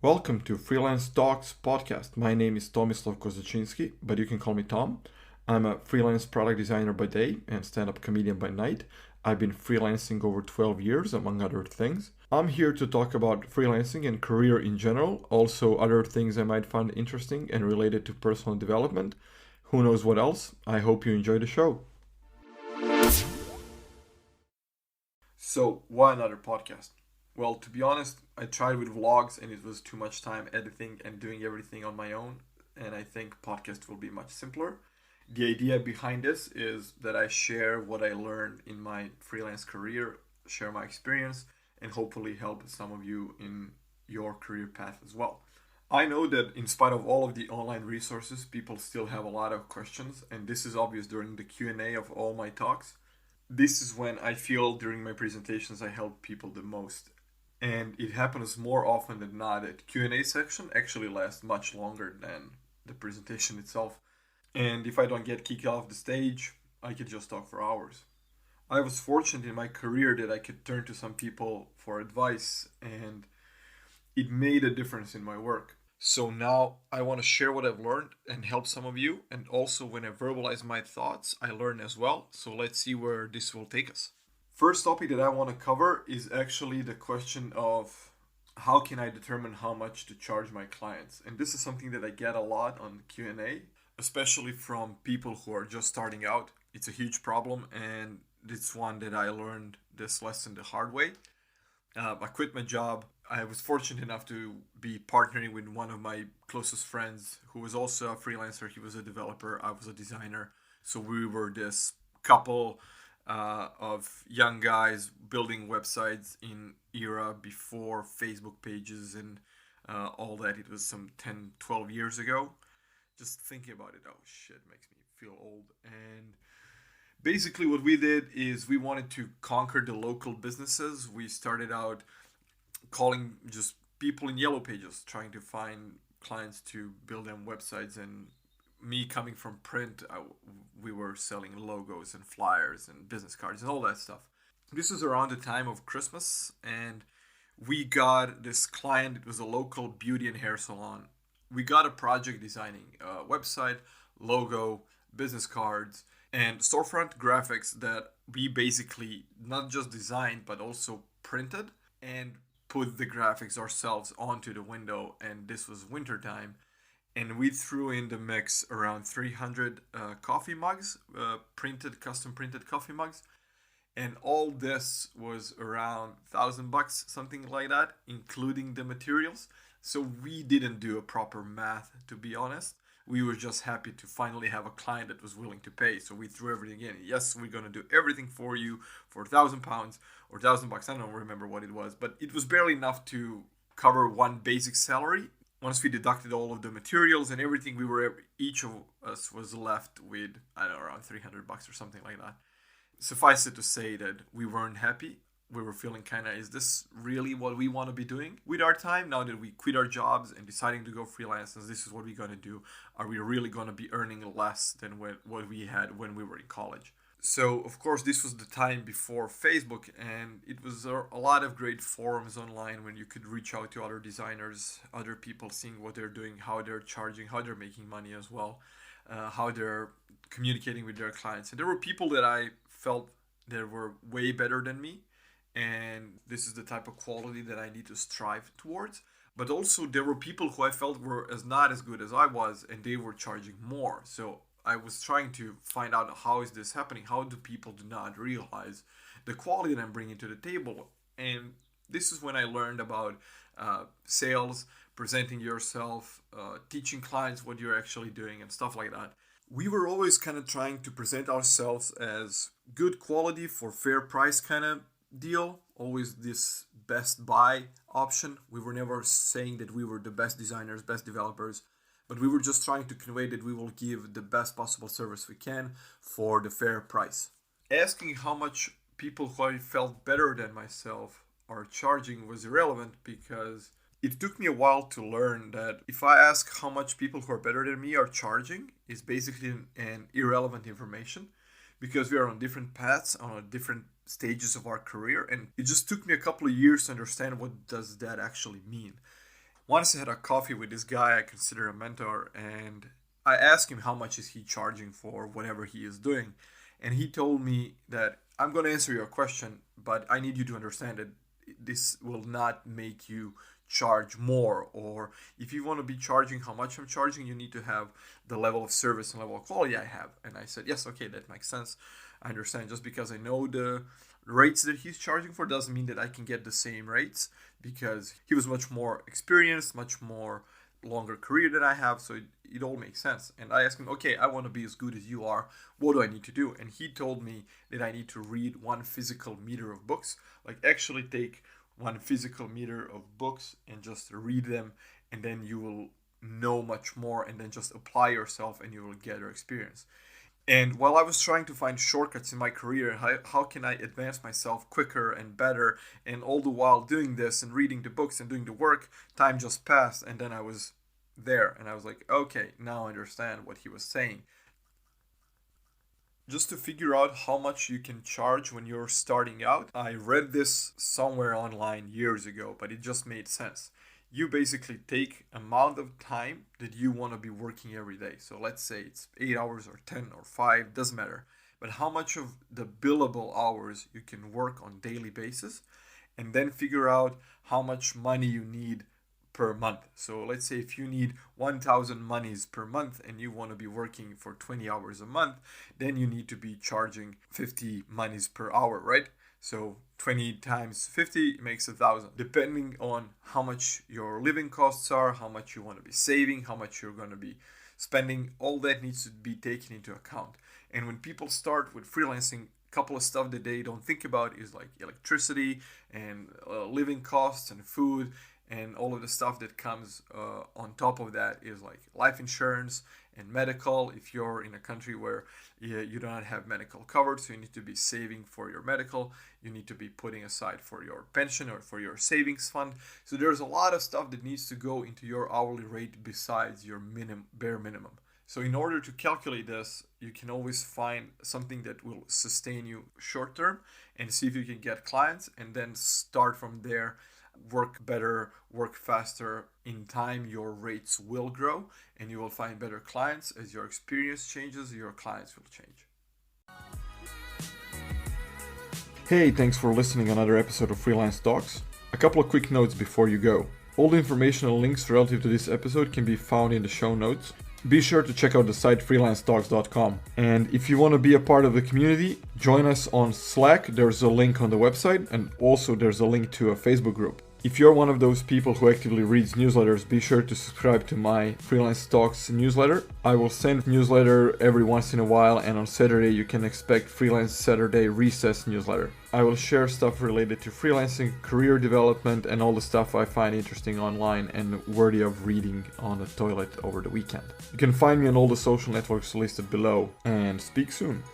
Welcome to Freelance Talks podcast. My name is Tomislav Kozacinski, but you can call me Tom. I'm a freelance product designer by day and stand-up comedian by night. I've been freelancing over 12 years, among other things. I'm here to talk about freelancing and career in general, also other things I might find interesting and related to personal development. Who knows what else? I hope you enjoy the show. So, why another podcast? Well, to be honest, I tried with vlogs and it was too much time editing and doing everything on my own. And I think podcast will be much simpler. The idea behind this is that I share what I learned in my freelance career, share my experience, and hopefully help some of you in your career path as well. I know that in spite of all of the online resources, people still have a lot of questions, and this is obvious during the Q&A of all my talks. This is when I feel during my presentations I help people the most. And it happens more often than not that Q&A section actually lasts much longer than the presentation itself. And if I don't get kicked off the stage, I could just talk for hours. I was fortunate in my career that I could turn to some people for advice, and it made a difference in my work. So now I want to share what I've learned and help some of you. And also, when I verbalize my thoughts, I learn as well. So let's see where this will take us. First topic that I want to cover is actually the question of how can I determine how much to charge my clients? And this is something that I get a lot on Q&A, especially from people who are just starting out. It's a huge problem, and it's one that I learned this lesson the hard way. I quit my job. I was fortunate enough to be partnering with one of my closest friends who was also a freelancer. He was a developer, I was a designer. So we were this couple of young guys building websites in era before Facebook pages and all that. It was some 10, 12 years ago. Just thinking about it, oh shit, makes me feel old. And basically what we did is we wanted to conquer the local businesses. We started out calling just people in yellow pages, trying to find clients to build them websites. And me coming from print, we were selling logos and flyers and business cards and all that stuff. This was around the time of Christmas, and we got this client. It was a local beauty and hair salon. We got a project designing a website, logo, business cards, and storefront graphics that we basically not just designed but also printed and put the graphics ourselves onto the window. And this was wintertime, and we threw in the mix around 300 coffee mugs, custom printed coffee mugs, and all this was around $1,000, something like that, including the materials. So we didn't do a proper math, to be honest. We were just happy to finally have a client that was willing to pay. So we threw everything in. Yes, we're gonna do everything for you for £1,000 or $1,000. I don't remember what it was, but it was barely enough to cover one basic salary. Once we deducted all of the materials and everything, each of us was left with, I don't know, around $300 or something like that. Suffice it to say that we weren't happy. We were feeling kind of, is this really what we want to be doing with our time now that we quit our jobs and deciding to go freelance? And this is what we're going to do. Are we really going to be earning less than what we had when we were in college? So, of course, this was the time before Facebook, and it was a lot of great forums online when you could reach out to other designers, other people, seeing what they're doing, how they're charging, how they're making money as well, how they're communicating with their clients. And there were people that I felt that were way better than me, and this is the type of quality that I need to strive towards. But also there were people who I felt were not as good as I was, and they were charging more. So I was trying to find out, how is this happening? How do people do not realize the quality that I'm bringing to the table? And this is when I learned about sales, presenting yourself, teaching clients what you're actually doing and stuff like that. We were always kind of trying to present ourselves as good quality for fair price kind of deal. Always this best buy option. We were never saying that we were the best designers, best developers, but we were just trying to convey that we will give the best possible service we can for the fair price. Asking how much people who I felt better than myself are charging was irrelevant, because it took me a while to learn that if I ask how much people who are better than me are charging, is basically an irrelevant information, because we are on different paths, on different stages of our career. And it just took me a couple of years to understand what does that actually mean. Once I had a coffee with this guy I consider a mentor, and I asked him how much is he charging for whatever he is doing. And he told me that I'm going to answer your question, but I need you to understand that this will not make you charge more. Or if you want to be charging how much I'm charging, you need to have the level of service and level of quality I have. And I said, yes, okay, that makes sense. I understand. Just because I know the rates that he's charging for doesn't mean that I can get the same rates, because he was much more experienced, much more longer career than I have. So it all makes sense. And I asked him, okay, I want to be as good as you are. What do I need to do? And he told me that I need to read 1 physical meter of books, like actually take 1 physical meter of books and just read them, and then you will know much more, and then just apply yourself and you will get your experience. And while I was trying to find shortcuts in my career, how can I advance myself quicker and better, and all the while doing this and reading the books and doing the work, time just passed, and then I was there and I was like, okay, now I understand what he was saying. Just to figure out how much you can charge when you're starting out, I read this somewhere online years ago, but it just made sense. You basically take amount of time that you want to be working every day. So let's say it's 8 hours or 10 or 5, doesn't matter. But how much of the billable hours you can work on daily basis, and then figure out how much money you need per month. So let's say if you need 1,000 monies per month and you want to be working for 20 hours a month, then you need to be charging 50 monies per hour, right? So 20 times 50 makes 1,000, depending on how much your living costs are, how much you want to be saving, how much you're going to be spending. All that needs to be taken into account. And when people start with freelancing, a couple of stuff that they don't think about is like electricity and living costs and food, and all of the stuff that comes on top of that is like life insurance and medical. If you're in a country where you do not have medical covered, so you need to be saving for your medical, you need to be putting aside for your pension or for your savings fund. So there's a lot of stuff that needs to go into your hourly rate besides your bare minimum. So in order to calculate this, you can always find something that will sustain you short term and see if you can get clients, and then start from there. Work better, work faster. In time, your rates will grow and you will find better clients. As your experience changes, your clients will change. Hey, thanks for listening to another episode of Freelance Talks. A couple of quick notes before you go. All the informational links relative to this episode can be found in the show notes. Be sure to check out the site freelancetalks.com. And if you want to be a part of the community, join us on Slack. There's a link on the website, and also there's a link to a Facebook group. If you're one of those people who actively reads newsletters, be sure to subscribe to my Freelance Talks newsletter. I will send newsletter every once in a while, and on Saturday you can expect Freelance Saturday Recess newsletter. I will share stuff related to freelancing, career development, and all the stuff I find interesting online and worthy of reading on the toilet over the weekend. You can find me on all the social networks listed below, and speak soon.